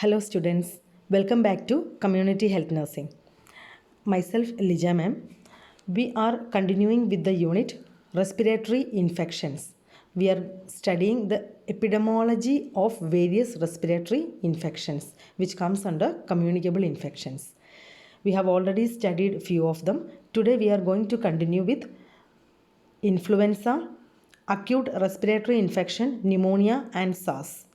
Hello students, welcome back to Community Health Nursing. Myself Lija ma'am. We are continuing with the unit Respiratory Infections. We are studying the epidemiology of various respiratory infections which comes under communicable infections. We have already studied few of them. Today we are going to continue with influenza, acute respiratory infection, pneumonia and SARS.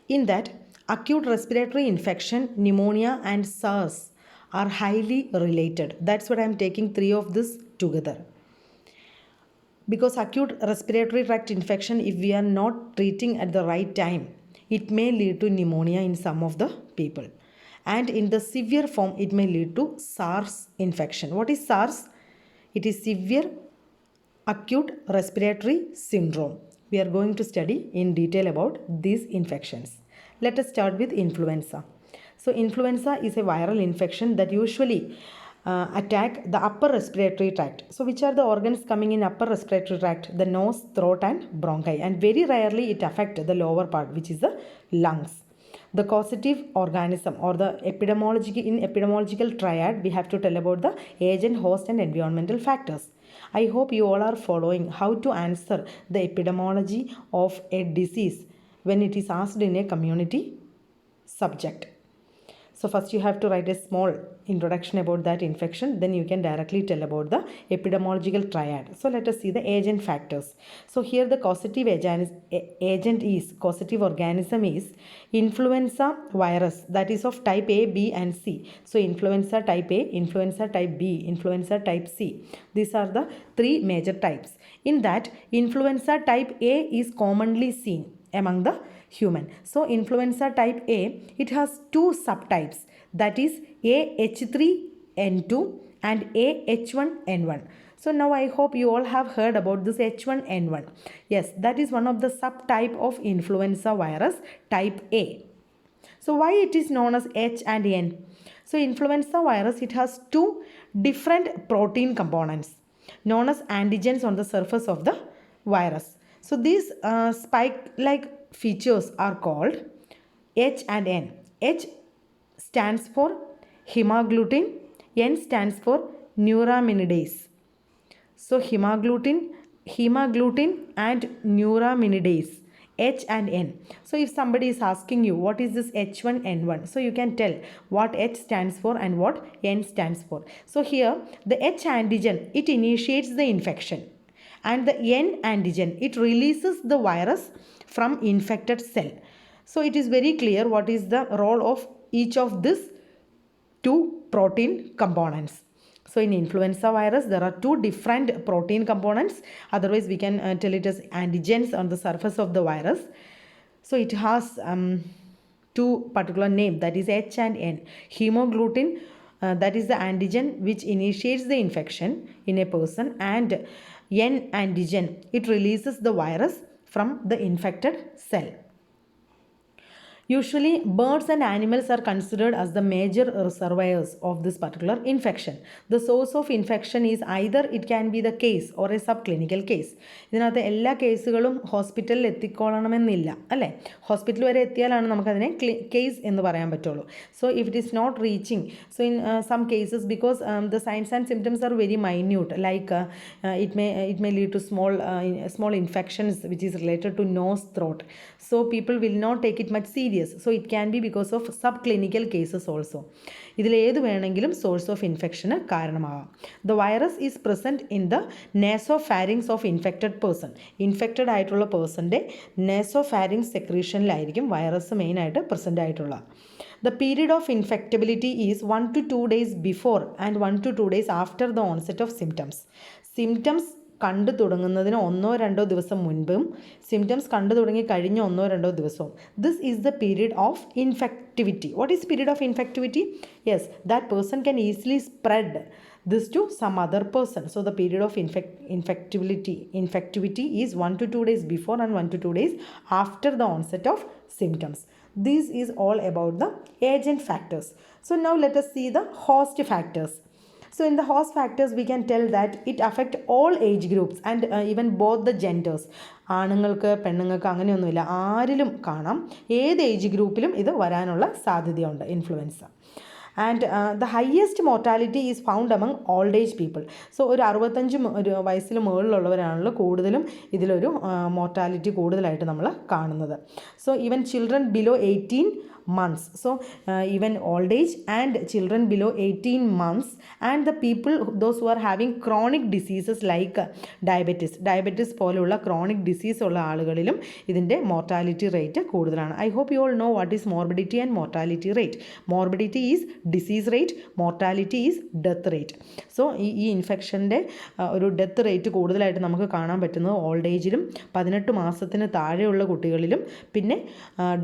In that, acute respiratory infection, pneumonia and SARS are highly related. That's what I'm taking three of this together. Because acute respiratory tract infection, if we are not treating at the right time, it may lead to pneumonia in some of the people. And in the severe form, it may lead to SARS infection. What is SARS? It is severe acute respiratory syndrome. We are going to study in detail about these infections. Let us start with influenza. So influenza is a viral infection that usually attack the upper respiratory tract. So which are the organs coming in upper respiratory tract? The nose, throat and bronchi. And very rarely it affects the lower part, which is the lungs. The causative organism or the epidemiological triad, we have to tell about the agent, host and environmental factors. I hope you all are following how to answer the epidemiology of a disease when it is asked in a community subject. So first you have to write a small introduction about that infection, then you can directly tell about the epidemiological triad. So let us see the agent factors. So here the causative organism is influenza virus, that is of type A, B and C. So influenza type A, influenza type B, influenza type C. These are the three major types. In that, influenza type A is commonly seen among the human. So influenza type A, it has two subtypes, that is AH3N2 and AH1N1. So now I hope you all have heard about this H1N1. Yes, that is one of the subtype of influenza virus type A. So why it is known as H and N? So influenza virus, it has two different protein components known as antigens on the surface of the virus. So these spike-like features are called H and N. H stands for hemagglutinin, N stands for neuraminidase. So hemagglutinin and neuraminidase, H and N. So if somebody is asking you what is this H1N1, so you can tell what H stands for and what N stands for. So here the H antigen, it initiates the infection. And the N antigen, it releases the virus from infected cell. So it is very clear what is the role of each of these two protein components. So in influenza virus, there are two different protein components. Otherwise, we can tell it as antigens on the surface of the virus. So it has two particular name, that is H and N. Hemagglutinin, that is the antigen which initiates the infection in a person, and N antigen, it releases the virus from the infected cell. Usually, birds and animals are considered as the major reservoirs of this particular infection. The source of infection is either it can be the case or a subclinical case. ഇതിനകത്ത് എല്ലാ കേസുകളും ഹോസ്പിറ്റലിൽ എത്തിക്കൊള്ളണമെന്നില്ല അല്ലേ, hospital വരെ എത്തിയാലാണ് നമുക്കതിനെ case എന്ന് പറയാൻ പറ്റുള്ളൂ. So if it is not reaching, so in some cases because the signs and symptoms are very minute, like it may lead to small infections which is related to nose, throat. So people will not take it much serious. So it can be because of subclinical cases also. ഇതിൽ ഏത് വേണമെങ്കിലും source of ഇൻഫെക്ഷന് കാരണമാവാം. The virus is present in the nasopharynx of infected person. Infected ആയിട്ടുള്ള പേഴ്സൻ്റെ nasopharynx സെക്രീഷനിലായിരിക്കും virus മെയിനായിട്ട് present ആയിട്ടുള്ളത്. The period of infectability is 1 to 2 days before and 1 to 2 days after the onset of symptoms. Symptoms കണ്ടു തുടങ്ങുന്നതിന് 1-2 ദിവസം മുൻപും symptoms കണ്ടു തുടങ്ങി കഴിഞ്ഞ 1-2 ദിവസവും. This is the period of infectivity. What is period of infectivity? Yes, that person can easily spread this to some other person. So the period of infectivity is 1 to 2 days before and 1 to 2 days after the onset of symptoms. This is all about the agent factors. So now let us see the host factors. So in the host factors we can tell that it affect all age groups and even both the genders. ആണുങ്ങൾക്ക് പെണ്ണുങ്ങൾക്ക് അങ്ങനെയൊന്നുമില്ല, ആരിലും കാണാം, ഏത് age ഗ്രൂപ്പിലും ഇത് വരാനുള്ള സാധ്യതയുണ്ട് influenza. And the highest mortality is found among old age people. So ഒരു 65 വയസ്സിന് മുകളിലുള്ളവരാണല്ലോ കൂടുതലും ഇതിലൊരു മോർട്ടാലിറ്റി കൂടുതലായിട്ട് നമ്മൾ കാണുന്നത്. So even children below 18 months. So even old age and children below 18 months and the people, those who are having chronic diseases like diabetes പോലുള്ള chronic disease ഉള്ള ആളുകളിലും ഇതിൻ്റെ മോർട്ടാലിറ്റി റേറ്റ് കൂടുതലാണ്. I hope you all know what is morbidity and mortality rate. Morbidity is disease rate, mortality is death rate. So ഈ ഇൻഫെക്ഷൻ്റെ ഒരു death rate കൂടുതലായിട്ട് നമുക്ക് കാണാൻ പറ്റുന്നത് ഓൾഡ് ഏജിലും 18 മാസത്തിന് താഴെയുള്ള കുട്ടികളിലും പിന്നെ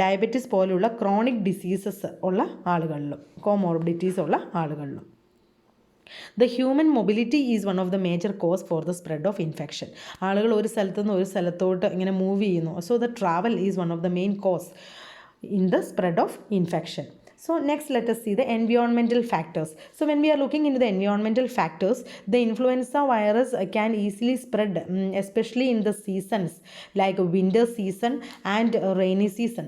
ഡയബറ്റിസ് പോലുള്ള ക്രോണിക് ഡിസീസസ് ഉള്ള ആളുകളിലും കോമോർബിഡിറ്റീസ് ഉള്ള ആളുകളിലും. The human mobility is one of the major cause for the spread of infection. ആളുകൾ ഒരു സ്ഥലത്തു നിന്ന് ഒരു സ്ഥലത്തോട്ട് ഇങ്ങനെ മൂവ് ചെയ്യുന്നു. So the travel is one of the main cause in the spread of infection. So next let us see the environmental factors. So when we are looking into the environmental factors, the influenza virus can easily spread, especially in the seasons like winter season and rainy season.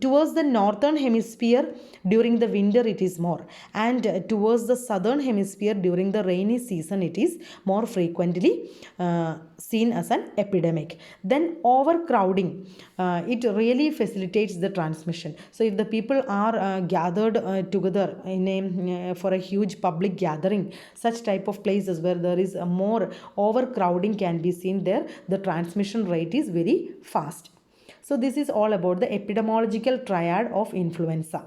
Towards the northern hemisphere during the winter it is more, and towards the southern hemisphere during the rainy season it is more frequently seen as an epidemic. Then overcrowding, it really facilitates the transmission. So if the people are gathered together for a huge public gathering, such type of places where there is a more overcrowding can be seen there, the transmission rate is very fast. So this is all about the epidemiological triad of influenza: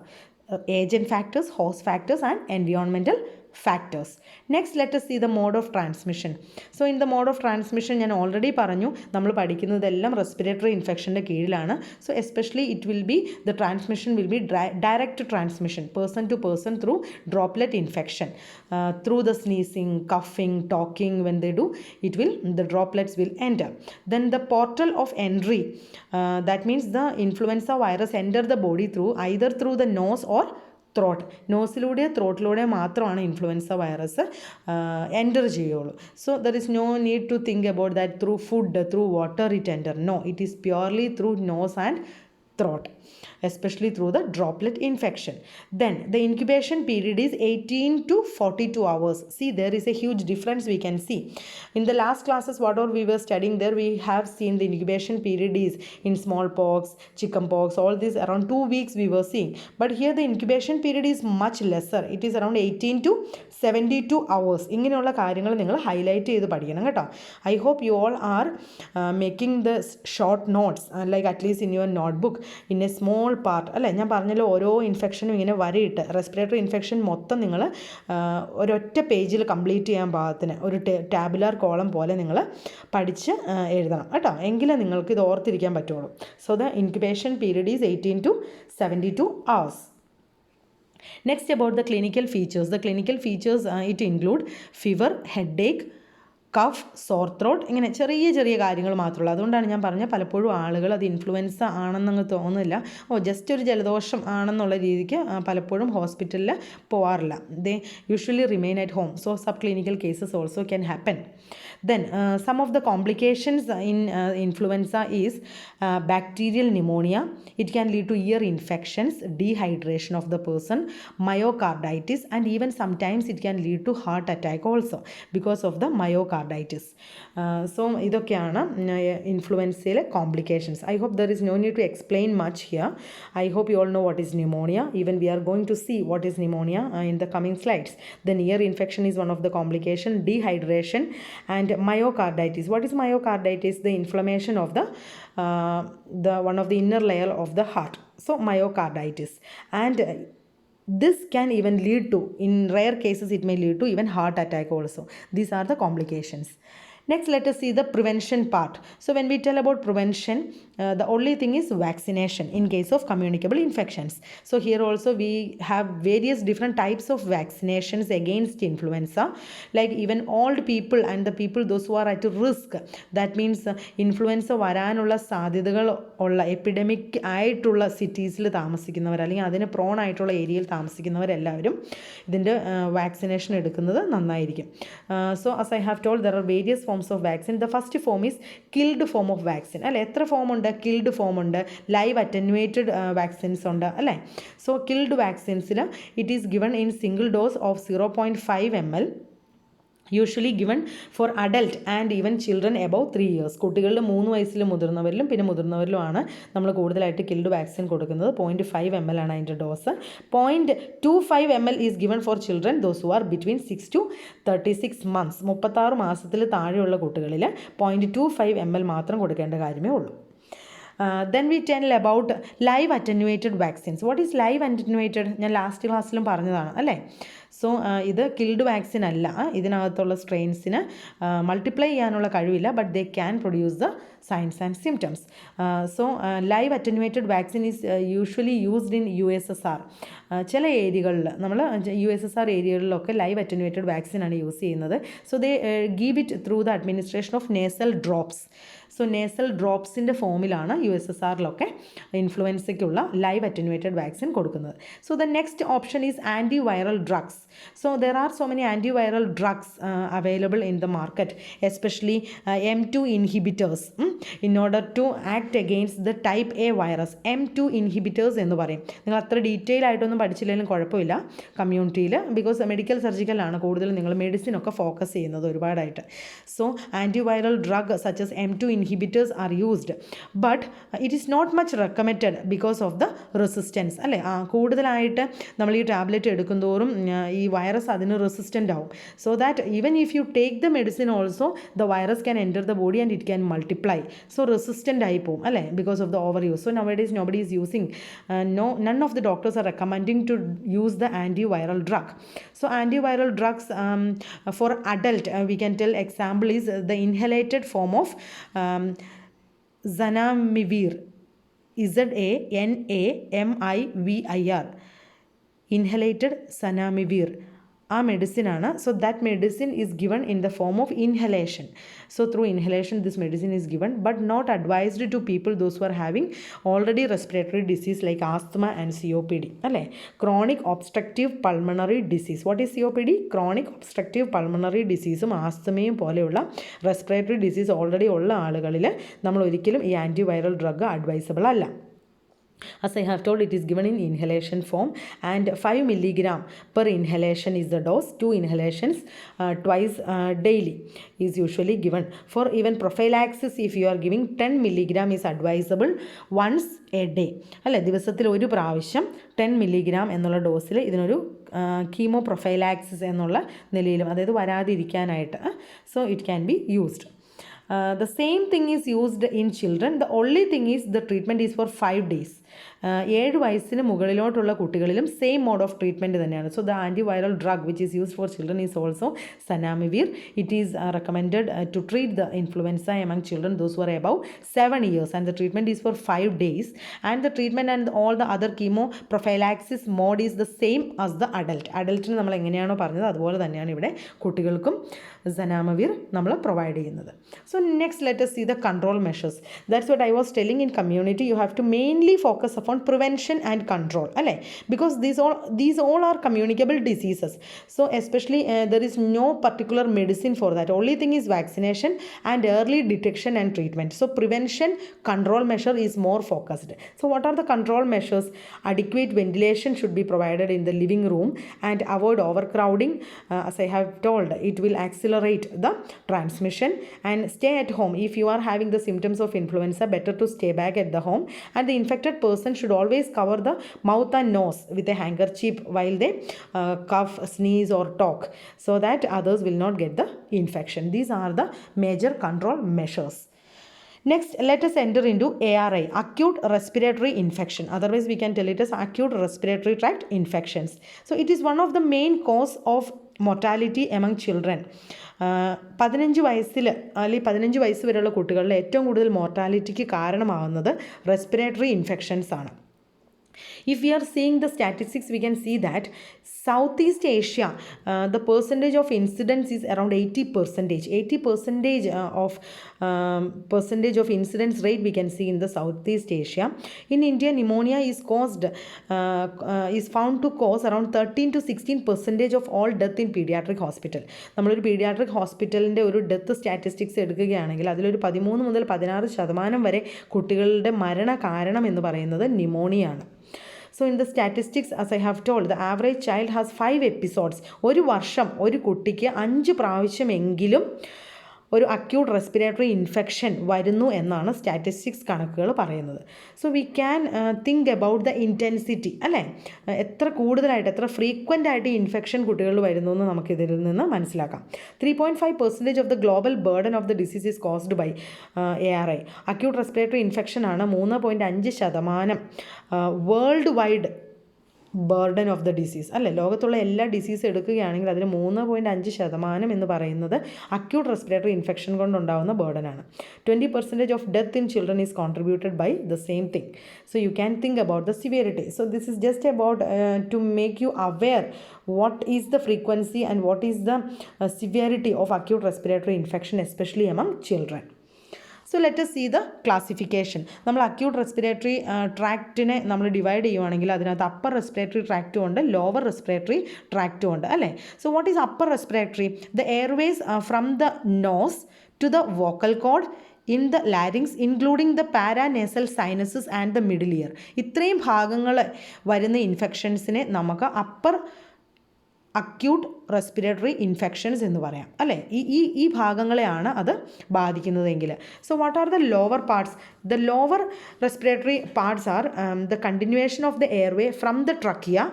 agent factors, host factors and environmental factors. Next let us see the mode of transmission. So in the mode of transmission ഞാൻ already പറഞ്ഞു, നമ്മൾ പഠിക്കുന്നതെല്ലാം respiratory ഇൻഫെക്ഷൻ്റെ കീഴിലാണ്. So especially it will be the transmission will be direct transmission, person to person through droplet infection, through the sneezing, കഫിങ്, talking. When they do it will, the droplets will enter. Then the portal of entry, that means the influenza virus enter the body through either through the nose or throat. നോസിലൂടെയോ ത്രോട്ടിലൂടെയോ മാത്രമാണ് influenza virus enter ചെയ്യുള്ളൂ. So there is no need to think about that through food, through water it enter. No, it is purely through nose and throat, especially through the droplet infection. Then the incubation period is 18 to 42 hours. See, there is a huge difference we can see. In the last classes whatever we were studying there, we have seen the incubation period is in smallpox, chickenpox, all this around 2 weeks we were seeing. But here the incubation period is much lesser. It is around 18 to 72 hours. ഇങ്ങനെയുള്ള കാര്യങ്ങൾ നിങ്ങൾ highlight ചെയ്ത് പഠിക്കണം കേട്ടോ. I hope you all are making the short notes like at least in your notebook in a small part. അല്ലേ, ഞാൻ പറഞ്ഞല്ലോ ഓരോ ഇൻഫെക്ഷനും ഇങ്ങനെ വരയിട്ട് റെസ്പിറേറ്ററി ഇൻഫെക്ഷൻ മൊത്തം നിങ്ങൾ ഒരൊറ്റ പേജിൽ കംപ്ലീറ്റ് ചെയ്യാൻ പാകത്തിന് ഒരു ടാബുലാർ കോളം പോലെ നിങ്ങൾ പഠിച്ച് എഴുതണം കേട്ടോ, എങ്കിലേ നിങ്ങൾക്ക് ഇത് ഓർത്തിരിക്കാൻ പറ്റുള്ളൂ. So the incubation period is 18 to 72 hours. Next about the clinical features. The clinical features it include fever, headache, cough, sore throat, ഇങ്ങനെ ചെറിയ ചെറിയ കാര്യങ്ങൾ മാത്രമുള്ളൂ. അതുകൊണ്ടാണ് ഞാൻ പറഞ്ഞത് പലപ്പോഴും ആളുകൾ അത് ഇൻഫ്ലുവൻസ ആണെന്നങ്ങ് തോന്നുന്നില്ല, ജസ്റ്റ് ഒരു ജലദോഷം ആണെന്നുള്ള രീതിക്ക് പലപ്പോഴും ഹോസ്പിറ്റലിൽ പോവാറില്ല. They usually remain at home. So sub clinical cases also can happen. Then some of the complications in influenza is bacterial pneumonia. It can lead to ear infections, dehydration of the person, myocarditis, and even sometimes it can lead to heart attack also because of the myocarditis. So ഇതൊക്കെയാണ് ഇൻഫ്ലുവൻസയിലെ complications. I hope there is no need to explain much here. I hope you all know what is pneumonia. Even we are going to see what is pneumonia in the coming slides. Then ear infection is one of the complication, dehydration and myocarditis. What is myocarditis? The inflammation of the one of the inner layer of the heart. So myocarditis, and this can even lead to, in rare cases it may lead to even heart attack also. These are the complications. Next, let us see the prevention part. So when we tell about prevention, the only thing is vaccination in case of communicable infections. So here also we have various different types of vaccinations against influenza, like even old people and the people those who are at risk. That means influenza വരാനുള്ള സാധ്യതകൾ ഉള്ള epidemic ആയിട്ടുള്ള സിറ്റീസിൽ താമസിക്കുന്നവർ അല്ലെങ്കിൽ അതിന് prawn ആയിട്ടുള്ള ഏരിയയിൽ താമസിക്കുന്നവരെല്ലാവരും ഇതിൻ്റെ വാക്സിനേഷൻ എടുക്കുന്നത് നന്നായിരിക്കും. So as I have told, there are various forms of vaccine. The first form is killed form of vaccine. അല്ലേ, എത്ര ഫോം ഉണ്ട്? killed form ഉണ്ട്, ലൈവ് അറ്റനുവേറ്റഡ് വാക്സിൻസ് ഉണ്ട് അല്ലേ. സോ killed വാക്സിൻസിൽ it is given in single dose of 0.5 ml, usually given for adult and even children above 3 years. കുട്ടികളിൽ 3 വയസ്സിലും മുതിർന്നവരിലും പിന്നെ മുതിർന്നവരിലുമാണ് നമ്മൾ കൂടുതലായിട്ട് കിൽഡ് വാക്സിൻ കൊടുക്കുന്നത്. 0.5 ml ആണ് അതിൻ്റെ dose. 0.25 ml is given for children those who R between 6 to 36 months. 36 മാസത്തിൽ താഴെയുള്ള കുട്ടികളിൽ 0.25 ml മാത്രം കൊടുക്കേണ്ട കാര്യമേ ഉള്ളൂ. Then we tell about live attenuated vaccines. What is live attenuated? ഞാൻ ലാസ്റ്റ് ക്ലാസ്സിലും പറഞ്ഞതാണ് അല്ലേ. സോ ഇത് കിൽഡ് വാക്സിൻ അല്ല. ഇതിനകത്തുള്ള സ്ട്രെയിൻസിന് മൾട്ടിപ്ലൈ ചെയ്യാനുള്ള കഴിവില്ല, but they can produce the signs and symptoms. So live attenuated vaccine is usually used in USSR. ചില ഏരിയകളിൽ നമ്മൾ USSR ഏരിയകളിലൊക്കെ ലൈവ് അറ്റനുവേറ്റഡ് വാക്സിനാണ് യൂസ് ചെയ്യുന്നത്. So they give it through the administration of nasal drops. So nasal ഡ്രോപ്സിൻ്റെ ഫോമിലാണ് USSRലൊക്കെ ഇൻഫ്ലുവൻസയ്ക്കുള്ള ലൈവ് അറ്റനുവേറ്റഡ് വാക്സിൻ കൊടുക്കുന്നത്. So the next option is antiviral drugs. So there are so many antiviral drugs available in the market, especially M2 inhibitors, in order to act against the type A virus. M2 inhibitors എന്ന് പറയും. നിങ്ങൾ അത്ര detail ആയിട്ടൊന്നും പഠിച്ചില്ലെങ്കിലും കുഴപ്പമില്ല കമ്മ്യൂണിറ്റിയിൽ, because medical സർജിക്കലാണ് കൂടുതൽ നിങ്ങൾ മെഡിസിനൊക്കെ ഫോക്കസ് ചെയ്യുന്നത് ഒരുപാടായിട്ട്. So antiviral drug such as M2 inhibitors are used, but it is not much recommended because of the resistance. അല്ലേ, കൂടുതലായിട്ട് നമ്മൾ ഈ ടാബ്ലറ്റ് എടുക്കുന്തോറും ഈ വൈറസ് അതിന് റെസിസ്റ്റൻ്റ് ആവും. So that even if you take the medicine also the virus can enter the body and it can multiply. So resistant ആയി പോകും അല്ലേ, because of the over use. So nowadays nobody is using, none of the doctors are recommending to use the antiviral drug. So antiviral drugs for adult, we can tell example is the inhalated form of zanamivir, ZANAMIVIR, inhalated zanamivir. ആ മെഡിസിനാണ്. So that medicine is given in the form of inhalation. So through inhalation this medicine is given, but not advised to people those who are having already respiratory disease like asthma and COPD അല്ലേ. Chronic obstructive pulmonary disease. What is COPD? Chronic obstructive pulmonary ഡിസീസും ആസ്തമയും പോലെയുള്ള respiratory disease already ഉള്ള ആളുകളിൽ നമ്മൾ ഒരിക്കലും ഈ antiviral drug advisable അല്ല. As I have told, it is given in inhalation form, and 5 milligram per inhalation is the dose. 2 inhalations twice daily is usually given. For even prophylaxis, if you are giving 10 milligram is advisable once a day. അല്ലേ, ദിവസത്തിൽ ഒരു പ്രാവശ്യം 10 milligram എന്നുള്ള ഡോസിൽ ഇതിനൊരു chemo prophylaxis എന്നുള്ള നിലയിലും, അതായത് വരാതിരിക്കാനായിട്ട്, so it can be used. The same thing is used in children. The only thing is the treatment is for 5 days. 7 വയസ്സിന് മുകളിലോട്ടുള്ള കുട്ടികളിലും സെയിം മോഡ് ഓഫ് ട്രീറ്റ്മെൻറ്റ് തന്നെയാണ്. So the antiviral drug which is used for children is also zanamivir. It is recommended to treat the influenza among children those who are above 7 years, and the treatment is for 5 days, and the treatment and all the other chemo prophylaxis mode is the same as the adult. അഡൽട്ടിന് നമ്മൾ എങ്ങനെയാണോ പറഞ്ഞത് അതുപോലെ തന്നെയാണ് ഇവിടെ കുട്ടികൾക്കും സനാമിവിർ നമ്മൾ provide ചെയ്യുന്നത്. So next let us see the control measures. That's what I was telling. In community you have to mainly focus upon prevention and control അല്ലേ, because these all are communicable diseases. So especially there is no particular medicine for that. Only thing is vaccination and early detection and treatment. So prevention control measure is more focused. So what are the control measures? Adequate ventilation should be provided in the living room and avoid overcrowding. As I have told, it will accelerate the transmission. And stay at home. If you are having the symptoms of influenza, better to stay back at the home, and the infected person should always cover the mouth and nose with a handkerchief while they cough, sneeze or talk, so that others will not get the infection. These are the major control measures. Next, let us enter into ARI, acute respiratory infection. Otherwise, we can tell it as acute respiratory tract infections. So, it is one of the main cause of mortality among children. 15 വയസ്സിൽ അല്ലെങ്കിൽ 15 വയസ്സ് വരെയുള്ള കുട്ടികളിൽ ഏറ്റവും കൂടുതൽ മോർട്ടാലിറ്റിക്ക് കാരണമാകുന്നത് respiratory infections ആണ്. If we are seeing the statistics, we can see that Southeast Asia, the percentage of incidence is around 80%. 80% percentage of incidence rate we can see in the Southeast Asia. In India, pneumonia is found to cause around 13 to 16% of all death in pediatric hospital. നമ്മളൊരു paediatric ഹോസ്പിറ്റലിൻ്റെ ഒരു death statistics എടുക്കുകയാണെങ്കിൽ അതിലൊരു 13 മുതൽ 16% വരെ കുട്ടികളുടെ മരണ കാരണം എന്ന് പറയുന്നത് ന്യൂമോണിയാണ്. So in the statistics, as I have told, the average child has 5 episodes. ഒരു വർഷം ഒരു കുട്ടിക്ക് 5 പ്രാവശ്യമെങ്കിലും ഒരു അക്യൂട്ട് റെസ്പിറേറ്ററി ഇൻഫെക്ഷൻ വരുന്നു എന്നാണ് സ്റ്റാറ്റിസ്റ്റിക്സ് കണക്കുകൾ പറയുന്നത്. So we can think about the intensity, അല്ലേ? എത്ര കൂടുതലായിട്ട് എത്ര ഫ്രീക്വൻ്റ് ആയിട്ട് ഈ ഇൻഫെക്ഷൻ കുട്ടികളിൽ വരുന്നു എന്ന് നമുക്കിതിൽ നിന്ന് മനസ്സിലാക്കാം. 3.5% of the global burden of the disease is caused by ARI. Acute respiratory ഇൻഫെക്ഷനാണ് 3.5% world wide burden of the disease, അല്ലേ? ലോകത്തുള്ള എല്ലാ ഡിസീസ് എടുക്കുകയാണെങ്കിൽ അതിൽ 3.5% എന്ന് പറയുന്നത് അക്യൂട്ട് റെസ്പിറേറ്ററി ഇൻഫെക്ഷൻ കൊണ്ടുണ്ടാകുന്ന ബേർഡനാണ്. 20% of death in children is contributed by the same thing. So you can think about the severity. So this is just about to make you aware what is the frequency and what is the severity of acute respiratory infection, especially among children. So let us see the classification. നമ്മൾ acute respiratory ട്രാക്റ്റിനെ നമ്മൾ divide ചെയ്യുവാണെങ്കിൽ അതിനകത്ത് upper respiratory ട്രാക്റ്റും ഉണ്ട്, lower respiratory ട്രാക്റ്റും ഉണ്ട്, അല്ലേ? So what is upper respiratory? The airways from the nose to the vocal cord in the larynx including the paranasal sinuses and the middle ear. ഇത്രയും ഭാഗങ്ങൾ വരുന്ന ഇൻഫെക്ഷൻസിനെ നമുക്ക് അപ്പർ അക്യൂട്ട് റെസ്പിറേറ്ററി ഇൻഫെക്ഷൻസ് എന്ന് പറയാം, അല്ലേ? ഈ ഭാഗങ്ങളെയാണ് അത് ബാധിക്കുന്നതെങ്കിൽ. So what are the lower parts? The lower respiratory parts are the continuation of the airway from the trachea,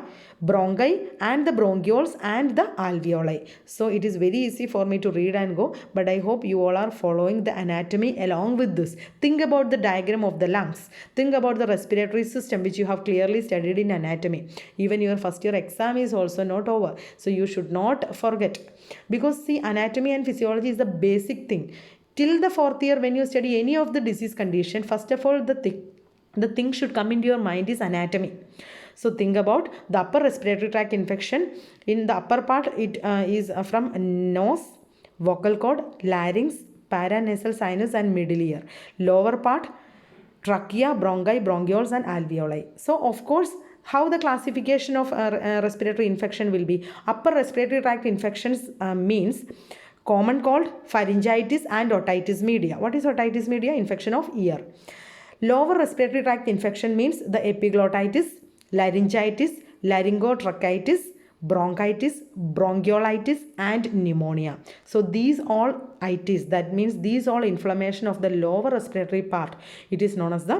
bronchi and the bronchioles and the alveoli. So it is very easy for me to read and go, but I hope you all are following the anatomy along with this. Think about the diagram of the lungs. Think about the respiratory system which you have clearly studied in anatomy. Even your first year exam is also not over, so you should not forget, because see, anatomy and physiology is the basic thing. Till the 4th year, when you study any of the disease condition, first of all the thing should come into your mind is anatomy. So think about the upper respiratory tract infection. In the upper part, it is from nose, vocal cord, larynx, paranasal sinus and middle ear. Lower part, trachea, bronchi, bronchioles and alveoli. So of course, how the classification of respiratory infection will be? Upper respiratory tract infections means common cold, pharyngitis and otitis media. What is otitis media? Infection of ear. Lower respiratory tract infection means the epiglottitis, laryngitis, laryngotracheitis, bronchitis, bronchiolitis and pneumonia. So these all itis, that means these all inflammation of the lower respiratory part, it is known as the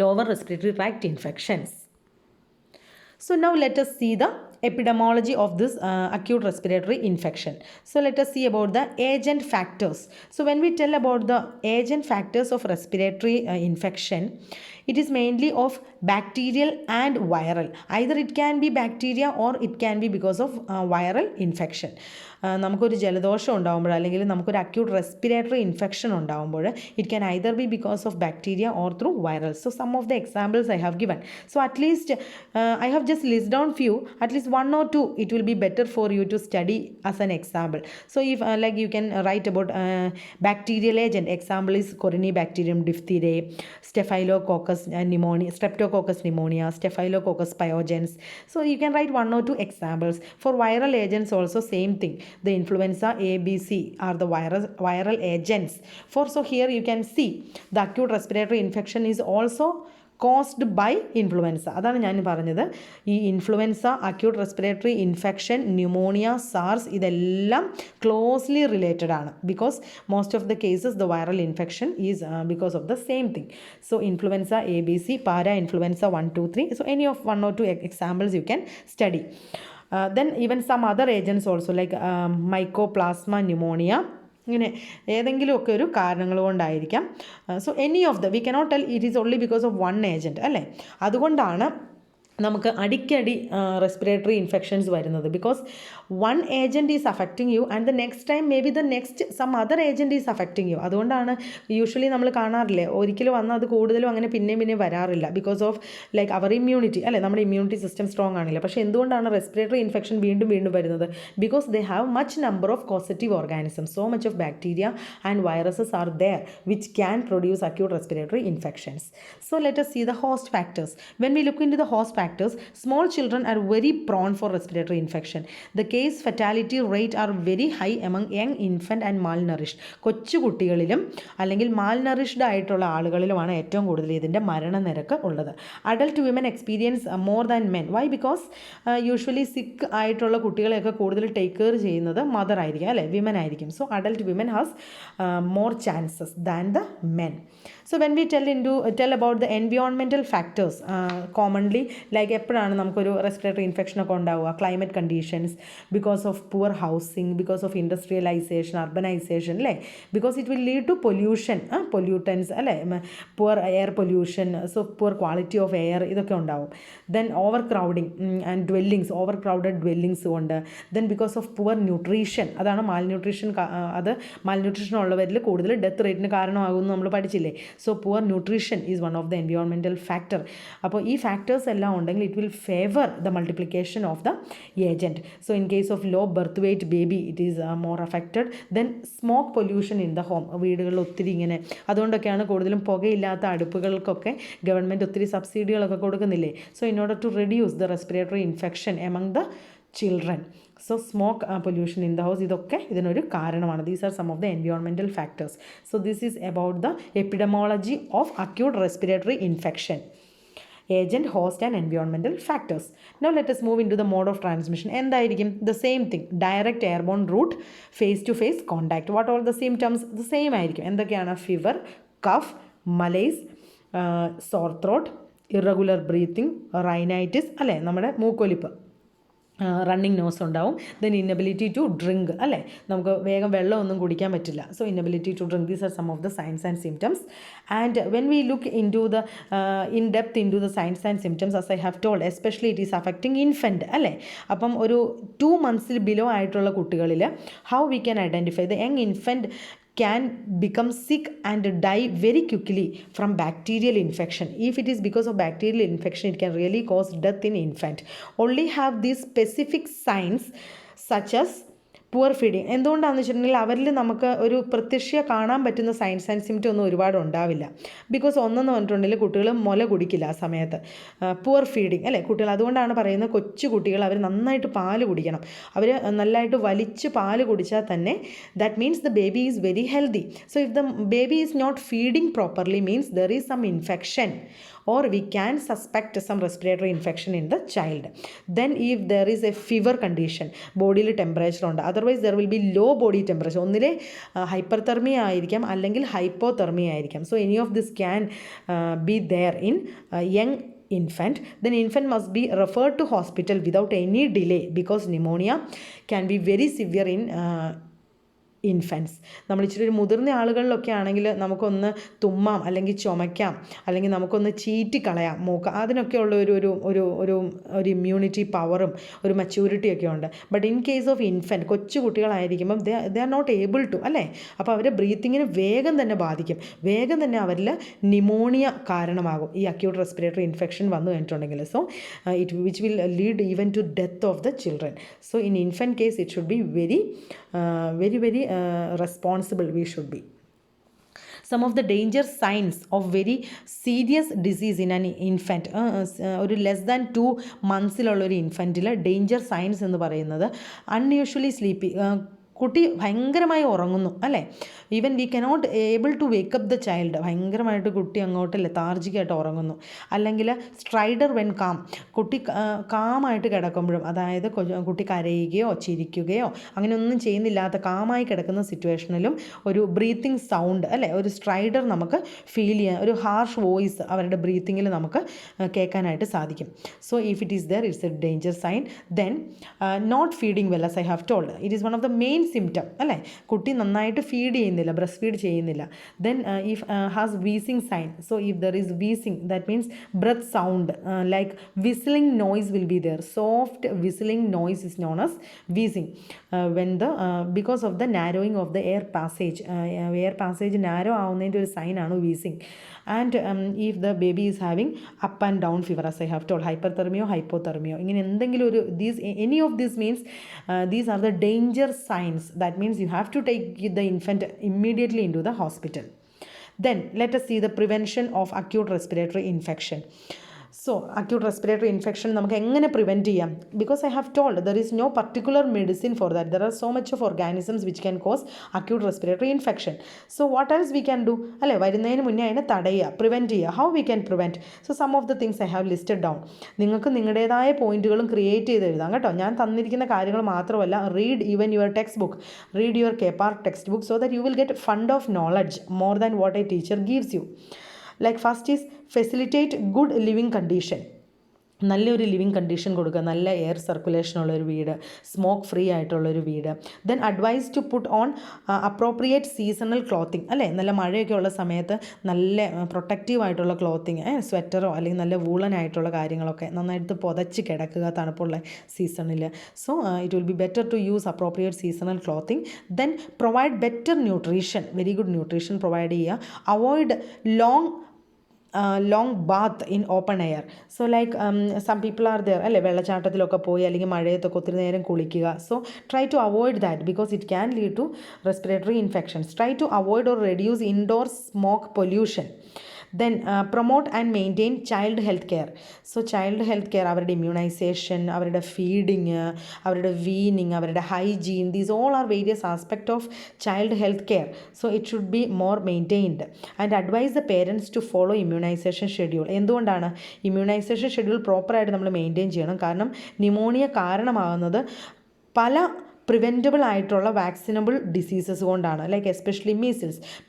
lower respiratory tract infections. So now let us see the epidemiology of this acute respiratory infection. So let us see about the agent factors. So when we tell about the agent factors of respiratory infection, it is mainly of bacterial and viral. Either it can be bacteria or it can be because of viral infection. നമുക്കൊരു ജലദോഷം ഉണ്ടാകുമ്പോൾ അല്ലെങ്കിൽ നമുക്കൊരു acute respiratory infection ഉണ്ടാകുമ്പോൾ it can either be because of bacteria or through viral. So some of the examples I have given. So at least I have just list down few, at least 1 or 2 it will be better for you to study as an example. So if like you can write about bacterial agent, example is Corynebacterium diphtheriae, Staphylococcus pneumonia, Streptococcus pneumonia, Staphylococcus pyogenes. So you can write 1 or 2 examples. For viral agents also same thing. The influenza A, B, C are the viral agents. So here you can see the acute respiratory infection is also caused by influenza. അതാണ് ഞാൻ പറഞ്ഞത്. ഈ influenza, acute respiratory infection, pneumonia, SARS ഇതെല്ലാം closely related ആണ്. Because most of the cases the viral infection is because of the same thing. So influenza A, B, C, para influenza 1, 2, 3. So any of 1 or 2 examples you can study. Then even some other agents also like mycoplasma pneumonia, ഇങ്ങനെ ഏതെങ്കിലുമൊക്കെ ഒരു കാരണങ്ങൾ കൊണ്ടായിരിക്കാം. So any of the we cannot tell it is only because of one agent, അല്ലേ? അതുകൊണ്ടാണ് നമുക്ക് അടിക്കടി respiratory infections വരുന്നത് because one agent is affecting you and the next time may be the next some other agent is affecting you. അതുകൊണ്ടാണ് usually നമ്മൾ കാണാറില്ലേ, ഒരിക്കലും വന്ന് അത് കൂടുതലും അങ്ങനെ പിന്നെയും വരാറില്ല because of like our immunity അല്ലേ, നമ്മുടെ ഇമ്മ്യൂണിറ്റി സിസ്റ്റം സ്ട്രോങ് ആണില്ല. പക്ഷേ എന്തുകൊണ്ടാണ് റെസ്പിറേറ്ററി ഇൻഫെക്ഷൻ വീണ്ടും വരുന്നത്? Because they have much number of causative organism, so much of bacteria and viruses are there which can produce acute respiratory infections. So let us see the host factors. When we look into the host factors, small children are very prone for respiratory infection. The case fatality rate are very high among young infant and malnourished. കൊച്ചു കുട്ടികളിലും അല്ലെങ്കിൽ മാൽനറിഷ്ഡ് ആയിട്ടുള്ള ആളുകളിലുമാണ് ഏറ്റവും കൂടുതൽ ഇതിൻ്റെ മരണനിരക്ക് ഉള്ളത്. Adult women experience more than men. Why? Because usually sick ആയിട്ടുള്ള കുട്ടികളെയൊക്കെ കൂടുതൽ ടേക്ക് കെയർ ചെയ്യുന്നത് മദർ ആയിരിക്കും അല്ലേ, വിമൻ ആയിരിക്കും. So adult women has more chances than the men. So when we tell about the environmental factors, commonly like എപ്പോഴാണ് നമുക്കൊരു respiratory infection ഒക്കെ ഉണ്ടാവുക? Climate conditions, because of poor housing, because of industrialisation, urbanisation അല്ലേ, because it will lead to pollution, pollutants അല്ലേ, poor air pollution, so poor quality of air, ഇതൊക്കെ ഉണ്ടാവും. Then over crowding and dwellings, over crowded dwellings കൊണ്ട്. Then because of poor nutrition, അതാണ് malnutrition, അത് malnutrition ഉള്ളവരിൽ കൂടുതൽ death റേറ്റിന് കാരണമാകുമെന്ന് നമ്മൾ പഠിച്ചില്ലേ. So poor nutrition is one of the environmental factor. അപ്പോൾ ഈ ഫാക്ടേഴ്സ് എല്ലാം ഉണ്ടെങ്കിൽ it will favour the multiplication of the agent. So in case of low birth weight baby it is more affected. Then smoke pollution in the home, വീടുകളിൽ ഒത്തിരി ഇങ്ങനെ, അതുകൊണ്ടൊക്കെയാണ് കൂടുതലും പുകയില്ലാത്ത അടുപ്പുകൾക്കൊക്കെ ഗവൺമെൻറ് ഒത്തിരി സബ്സിഡികളൊക്കെ കൊടുക്കുന്നില്ലേ. So in order to reduce the respiratory infection among the children. So smoke pollution in the house, ഇതൊക്കെ ഇതിനൊരു കാരണമാണ്. These are some of the environmental factors. So this is about the epidemiology of acute respiratory infection. Agent, host and environmental factors. Now let us move into the mode of transmission. എന്തായിരിക്കും? The same thing, direct airborne route, face to face contact. What are the symptoms? The same ആയിരിക്കും. എന്തൊക്കെയാണ്? Fever, cough, malaise, sore throat, irregular breathing, rhinitis അല്ലേ, നമ്മുടെ മൂക്കൊലിപ്പ്, running nose ഉണ്ടാവും. Then inability to drink അല്ലേ, നമുക്ക് വേഗം വെള്ളമൊന്നും കുടിക്കാൻ പറ്റില്ല. So inability to drink, these are some of the signs and symptoms. And when we look into the in depth into the signs and symptoms, as I have told, especially it is affecting infant അല്ലേ. അപ്പം ഒരു 2 months below ആയിട്ടുള്ള കുട്ടികളിൽ how we can identify the young infant can become sick and die very quickly from bacterial infection. If it is because of bacterial infection, it can really cause death in infant. Only have these specific signs such as poor feeding. എന്തുകൊണ്ടാണെന്ന് വെച്ചിട്ടുണ്ടെങ്കിൽ അവരിൽ നമുക്ക് ഒരു പ്രത്യക്ഷ കാണാൻ പറ്റുന്ന signs and symptom ഒന്നും ഒരുപാട് ഉണ്ടാവില്ല. ബിക്കോസ് ഒന്നെന്ന് പറഞ്ഞിട്ടുണ്ടെങ്കിൽ കുട്ടികൾ മുല കുടിക്കില്ല ആ സമയത്ത്, പുവർ ഫീഡിങ് അല്ലേ കുട്ടികൾ. അതുകൊണ്ടാണ് പറയുന്നത് കൊച്ചു കുട്ടികൾ അവർ നന്നായിട്ട് പാല് കുടിക്കണം. അവർ നല്ലതായിട്ട് വലിച്ച് പാല് കുടിച്ചാൽ തന്നെ that means the baby is very healthy. So if the baby is not feeding properly means there is some infection or we can suspect some respiratory infection in the child. Then if there is a fever condition, ബോഡിയിൽ temperature ഉണ്ട്, otherwise there will be low body temperature, ഒന്നിലെ hyperthermia ആയിരിക്കാം അല്ലെങ്കിൽ hypothermia ആയിരിക്കാം. So any of this can be there in young infant. Then infant must be referred to hospital without any delay because pneumonia can be very severe in infants. നമ്മൾ ഇച്ചിരി ഒരു മുതിർന്ന ആളുകളിലൊക്കെ ആണെങ്കിൽ നമുക്കൊന്ന് തുമ്മാം അല്ലെങ്കിൽ ചുമയ്ക്കാം അല്ലെങ്കിൽ നമുക്കൊന്ന് ചീറ്റിക്കളയാം മൂക്ക്, അതിനൊക്കെ ഉള്ള ഒരു ഇമ്മ്യൂണിറ്റി പവറും ഒരു മെച്യൂരിറ്റിയൊക്കെ ഉണ്ട്. But in case of infant, കൊച്ചു കുട്ടികളായിരിക്കുമ്പം they are not able to അല്ലേ, അപ്പോൾ അവരെ ബ്രീത്തിങ്ങിന് വേഗം തന്നെ ബാധിക്കും, വേഗം തന്നെ അവരിൽ ന്യൂമോണിയ കാരണമാകും ഈ അക്യൂട്ട് റെസ്പിറേറ്ററി ഇൻഫെക്ഷൻ വന്നു കഴിഞ്ഞിട്ടുണ്ടെങ്കിൽ. So which will lead even to death of the children. So in infant case it should be very responsible we should be. Some of the danger signs of very serious disease in an infant, ഒരു less than 2 months ഒരു ഇൻഫൻറ്റിൽ danger signs എന്ന് പറയുന്നത് unusually sleepy, കുട്ടി ഭയങ്കരമായി ഉറങ്ങുന്നു അല്ലേ, even we cannot able to wake up the child, ഭയങ്കരമായിട്ട് കുട്ടി അങ്ങോട്ട് ലെത്താർജിക്കായിട്ട് ഉറങ്ങുന്നു. അല്ലെങ്കിൽ സ്ട്രൈഡർ വെൻ കാം, കുട്ടി കാമായിട്ട് കിടക്കുമ്പോഴും, അതായത് കുട്ടി കരയുകയോ ചിരിക്കുകയോ അങ്ങനെയൊന്നും ചെയ്യുന്നില്ലാത്ത കാമായി കിടക്കുന്ന സിറ്റുവേഷനിലും ഒരു ബ്രീത്തിങ് സൗണ്ട് അല്ലേ, ഒരു സ്ട്രൈഡർ നമുക്ക് ഫീൽ ചെയ്യാൻ, ഒരു ഹാർഷ് വോയിസ് അവരുടെ ബ്രീത്തിങ്ങിൽ നമുക്ക് കേൾക്കാനായിട്ട് സാധിക്കും. So if it is there it's a danger sign. Then not feeding well, as I have told, it is one of the main symptom അല്ലേ, കുട്ടി നന്നായിട്ട് ഫീഡ് ചെയ്യുന്നില്ല, ബ്രസ്റ്റ് ഫീഡ് ചെയ്യുന്നില്ല. Then if has wheezing sign, so if there is wheezing that means breath sound like whistling noise will be there. Soft whistling noise is known as wheezing when the because of the narrowing of the air passage narrow ആവുന്നതിൻ്റെ ഒരു സൈനാണ് wheezing. And if the baby is having up and down fever, as I have told, hyperthermia, hypothermia, ഇങ്ങനെ എന്തെങ്കിലും ഒരു any of this means these are the danger signs. That means you have to take the infant immediately into the hospital. Then let us see the prevention of acute respiratory infection. So acute respiratory infection നമുക്ക് എങ്ങനെ prevent ചെയ്യാം? Because I have told there is no particular medicine for that. There are so much of organisms which can cause acute respiratory infection. So what else we can do അല്ലേ, വരുന്നതിന് മുന്നേ അതിനെ തടയുക, prevent ചെയ്യുക. How we can prevent? So some of the things I have listed down. നിങ്ങൾക്ക് നിങ്ങളുടേതായ പോയിന്റുകളും create ചെയ്ത് എഴുതാം കേട്ടോ. ഞാൻ തന്നിരിക്കുന്ന കാര്യങ്ങൾ മാത്രമല്ല, read even your text book, read your KPAR text book, so that you will get fund of knowledge more than what A teacher gives you. Like first is facilitate good living condition. നല്ലൊരു living condition കൊടുക്കുക, നല്ല air circulation ഉള്ളൊരു വീട്, smoke free ആയിട്ടുള്ളൊരു വീട്. Then advise to put on appropriate seasonal clothing അല്ലേ, നല്ല മഴയൊക്കെ ഉള്ള സമയത്ത് നല്ല പ്രൊട്ടക്റ്റീവ് ആയിട്ടുള്ള ക്ലോത്തിങ്, സ്വെറ്ററോ അല്ലെങ്കിൽ നല്ല വൂളൻ ആയിട്ടുള്ള കാര്യങ്ങളൊക്കെ നന്നായിട്ട് പുതച്ച് കിടക്കുക തണുപ്പുള്ള സീസണിൽ. So it will be better to use appropriate seasonal clothing. Then provide better nutrition, very good nutrition provide ചെയ്യുക. Avoid long bath in open air. So like some people are there അല്ലേ, വെള്ളച്ചാട്ടത്തിലൊക്കെ പോയി അല്ലെങ്കിൽ മഴയത്തൊക്കെ ഒത്തിരി നേരം കുളിക്കുക. So try to avoid that because it can lead to respiratory infections. Try to avoid or reduce indoor smoke pollution. Then promote and maintain child health care. So child health care, അവരുടെ immunisation, അവരുടെ feeding, അവരുടെ weaning, അവരുടെ hygiene, these all are various aspect of child health care. So it should be more maintained. And advise the parents to follow immunisation schedule. എന്തുകൊണ്ടാണ് immunisation schedule പ്രോപ്പറായിട്ട് നമ്മൾ maintain ചെയ്യണം? കാരണം pneumonia കാരണമാകുന്നത് പല പ്രിവെൻറ്റബിൾ ആയിട്ടുള്ള വാക്സിനബിൾ ഡിസീസസ് കൊണ്ടാണ്. Like especially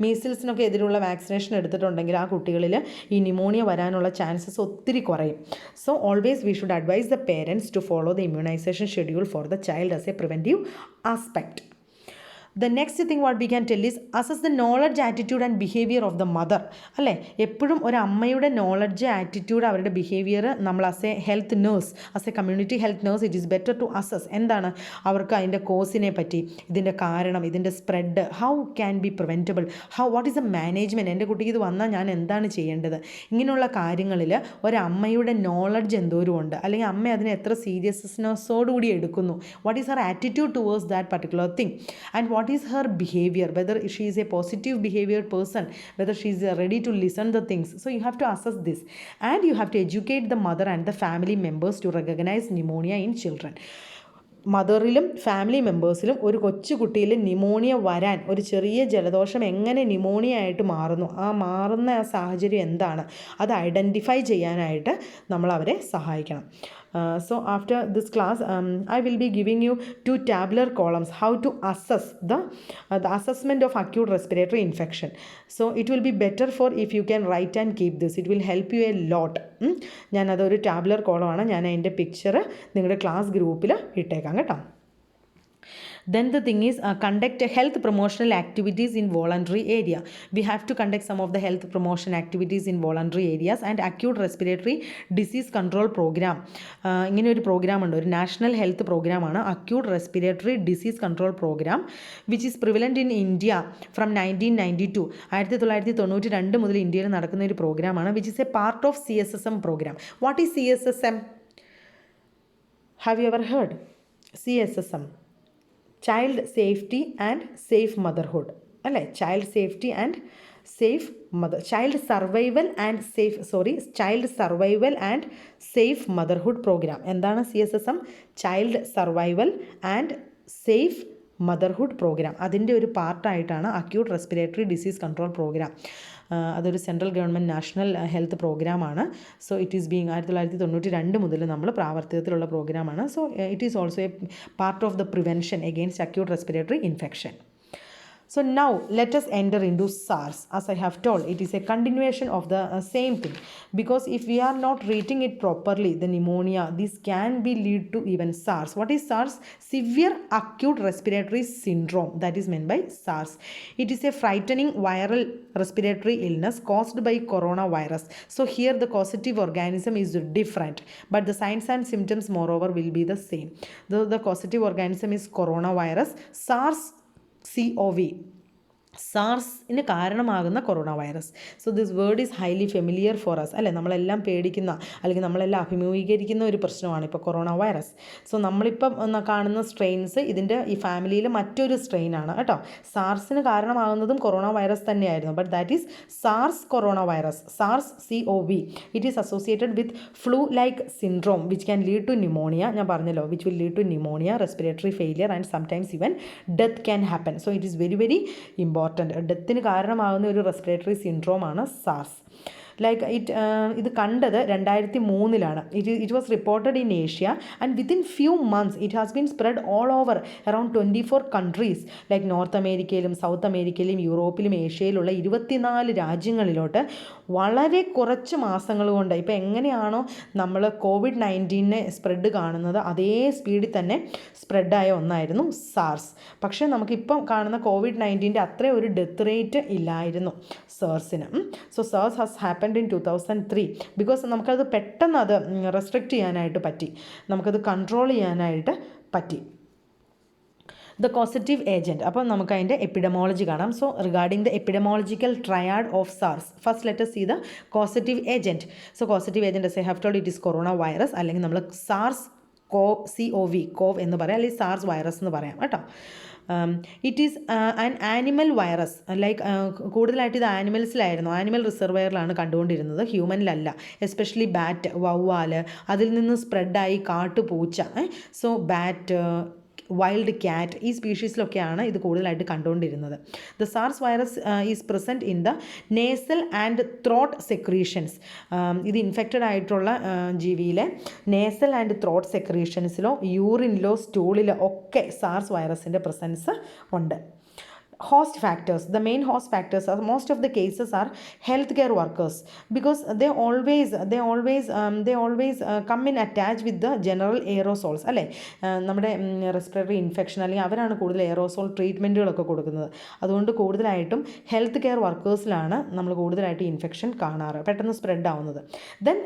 മീസിൽസിനൊക്കെ എതിരുള്ള വാക്സിനേഷൻ എടുത്തിട്ടുണ്ടെങ്കിൽ ആ കുട്ടികളിൽ ഈ ന്യൂമോണിയ വരാനുള്ള ചാൻസസ് ഒത്തിരി കുറയും. So always we should advise the parents to follow the immunisation schedule for the child as a preventive aspect. The next thing what we can tell is assess the knowledge, attitude and behavior of the mother. അല്ലേ, എപ്പോഴും ഒരു അമ്മയുടെ knowledge, attitude, അവരുടെ behaviour നമ്മൾ as a health nurse, as a community health nurse it is better to assess. എന്താണ് അവർക്ക് അതിൻ്റെ കോസിനെ പറ്റി, ഇതിൻ്റെ കാരണം, ഇതിൻ്റെ spread, how can be preventable, what is a management, എൻ്റെ കുട്ടിക്ക് ഇത് വന്നാൽ ഞാൻ എന്താണ് ചെയ്യേണ്ടത്, ഇങ്ങനെയുള്ള കാര്യങ്ങളിൽ ഒരമ്മയുടെ നോളജ് എന്തോരമുണ്ട്, അല്ലെങ്കിൽ അമ്മ അതിനെ എത്ര സീരിയസ്നെസ്സോടുകൂടി എടുക്കുന്നു, what is Har attitude towards that particular thing, and what is her behavior, whether she is a positive behavior person, whether she is ready to listen the things. So you have to assess this, and you have to educate the mother and the family members to recognize pneumonia in children. മദറിലും family മെമ്പേഴ്സിലും ഒരു കൊച്ചു കുട്ടിയിൽ pneumonia വരാൻ, ഒരു ചെറിയ ജലദോഷം എങ്ങനെ ന്യൂമോണിയ ആയിട്ട് മാറുന്നു, മാറുന്ന ആ സാഹചര്യം എന്താണ്, അത് ഐഡൻറ്റിഫൈ ചെയ്യാനായിട്ട് നമ്മൾ അവരെ സഹായിക്കണം. So after this class I will be giving you 2 tabular columns how to assess the assessment of acute respiratory infection. So it will be better for if you can write and keep this, it will help you a lot. ഞാൻ അതൊരു tabular കോളമാണ്, ഞാൻ അതിൻ്റെ picture നിങ്ങളുടെ class ഗ്രൂപ്പിൽ ഇട്ടേക്കാം കേട്ടോ. Then the thing is conduct health promotional activities in voluntary area. We have to conduct some of the health promotion activities in voluntary areas. And acute respiratory disease control program, ഇങ്ങനെ ഒരു programme ഉണ്ട്, ഒരു national health പ്രോഗ്രാമാണ് acute respiratory disease control programme, which is prevalent in India from 1992. 1992 മുതൽ ഇന്ത്യയിൽ നടക്കുന്ന ഒരു പ്രോഗ്രാമാണ്, which is a part of CSSM programme. What is CSSM? Have you ever heard CSSM? Child safety and safe motherhood അല്ലേ, child safety and safe child survival and safe motherhood programme. എന്താണ് CSSM? Child survival and safe motherhood programme. അതിൻ്റെ ഒരു പാർട്ടായിട്ടാണ് acute respiratory disease control programme. അതൊരു central government national health പ്രോഗ്രാമാണ്. So it is being 1992 മുതൽ നമ്മൾ പ്രാവർത്തികത്തിലുള്ള പ്രോഗ്രാമാണ്. So it is also a part of the prevention against acute respiratory infection. So now let us enter into SARS. As I have told, it is a continuation of the same thing, because if we are not treating it properly, the pneumonia, this can be lead to even SARS. What is SARS? Severe acute respiratory syndrome, that is meant by SARS. It is a frightening viral respiratory illness caused by coronavirus. So here the causative organism is different, but the signs and symptoms moreover will be the same. The causative organism is coronavirus, SARS-CoV, സാർസിന് കാരണമാകുന്ന corona virus. So this word is highly familiar for us, അല്ലേ? നമ്മളെല്ലാം പേടിക്കുന്ന അല്ലെങ്കിൽ നമ്മളെല്ലാം അഭിമുഖീകരിക്കുന്ന ഒരു പ്രശ്നമാണ് ഇപ്പോൾ കൊറോണ വൈറസ്. സോ നമ്മളിപ്പം കാണുന്ന സ്ട്രെയിൻസ് ഇതിൻ്റെ ഈ ഫാമിലിയിലെ മറ്റൊരു സ്ട്രെയിനാണ് കേട്ടോ. സാർസിന് കാരണമാകുന്നതും കൊറോണ വൈറസ് തന്നെയായിരുന്നു, but that is SARS corona virus, SARS-CoV. It is associated with flu like syndrome which can lead to pneumonia. ഞാൻ പറഞ്ഞല്ലോ, which will lead to pneumonia, respiratory failure and sometimes even death can happen. So it is very very important. ഡെത്തിന് കാരണമാകുന്ന ഒരു respiratory സിൻഡ്രോമാണ് SARS. Like ഇത് കണ്ടത് 2003 it was reported in Asia and within few months it has been spread all over around 24 countries like north അമേരിക്കയിലും south അമേരിക്കയിലും യൂറോപ്പിലും ഏഷ്യയിലുള്ള 24 രാജ്യങ്ങളിലോട്ട് വളരെ കുറച്ച് മാസങ്ങൾ കൊണ്ട്. ഇപ്പോൾ എങ്ങനെയാണോ നമ്മൾ COVID-19 സ്പ്രെഡ് കാണുന്നത് അതേ സ്പീഡിൽ തന്നെ സ്പ്രെഡായ ഒന്നായിരുന്നു സാർസ്. പക്ഷേ നമുക്കിപ്പം കാണുന്ന COVID-19 അത്ര ഒരു ഡെത്ത് റേറ്റ് ഇല്ലായിരുന്നു സാർസിന്. So SARS has happened in 2003 because നമുക്കത് പെട്ടെന്ന് അത് റെസ്ട്രിക്റ്റ് ചെയ്യാനായിട്ട് പറ്റി, നമുക്കത് കൺട്രോൾ ചെയ്യാനായിട്ട് പറ്റി. ദ കോസറ്റീവ് ഏജൻറ്റ്, അപ്പോൾ നമുക്ക് അതിൻ്റെ എപ്പിഡമോളജി കാണാം. So regarding the epidemiological triad of SARS, first let us see the causative agent. So causative agent, as I have told, it is corona virus, അല്ലെങ്കിൽ നമ്മൾ SARS-CoV കോവ് എന്ന് പറയാം, അല്ലെങ്കിൽ SARS virus എന്ന് പറയാം കേട്ടോ. It is an animal virus. Like കൂടുതലായിട്ട് ഇത് ആനിമൽസിലായിരുന്നു, ആനിമൽ റിസർവയറിലാണ് കണ്ടുകൊണ്ടിരുന്നത്, ഹ്യൂമനിലല്ല. എസ്പെഷ്യലി ബാറ്റ്, വവ്വാല്, അതിൽ നിന്ന് സ്പ്രെഡായി കാട്ടുപൂച്ച, സോ ബാറ്റ്, വൈൽഡ് ക്യാറ്റ്, ഈ സ്പീഷീസിലൊക്കെയാണ് ഇത് കൂടുതലായിട്ട് കണ്ടുകൊണ്ടിരുന്നത്. The SARS virus is present in the nasal and throat secretions. ഇത് ഇൻഫെക്റ്റഡ് ആയിട്ടുള്ള ജീവിയിലെ നേസൽ ആൻഡ് ത്രോട്ട് സെക്രീഷൻസിലോ യൂറിനിലോ സ്റ്റൂളിലോ ഒക്കെ സാർസ് വൈറസിൻ്റെ പ്രസൻസ് ഉണ്ട്. Host factors, the main host factors are most of the cases are healthcare workers, because they always come in attach with the general aerosols, അല്ലേ? നമ്മുടെ റെസ്പിറേറ്ററി ഇൻഫെക്ഷൻ അല്ലെങ്കിൽ അവരാണ് കൂടുതൽ എയറോസോൾ ട്രീറ്റ്മെൻറ്റുകളൊക്കെ കൊടുക്കുന്നത്. അതുകൊണ്ട് കൂടുതലായിട്ടും ഹെൽത്ത് കെയർ വർക്കേഴ്സിലാണ് നമ്മൾ കൂടുതലായിട്ട് ഇൻഫെക്ഷൻ കാണാറ്, പെട്ടെന്ന് സ്പ്രെഡ് ആവുന്നത്. Then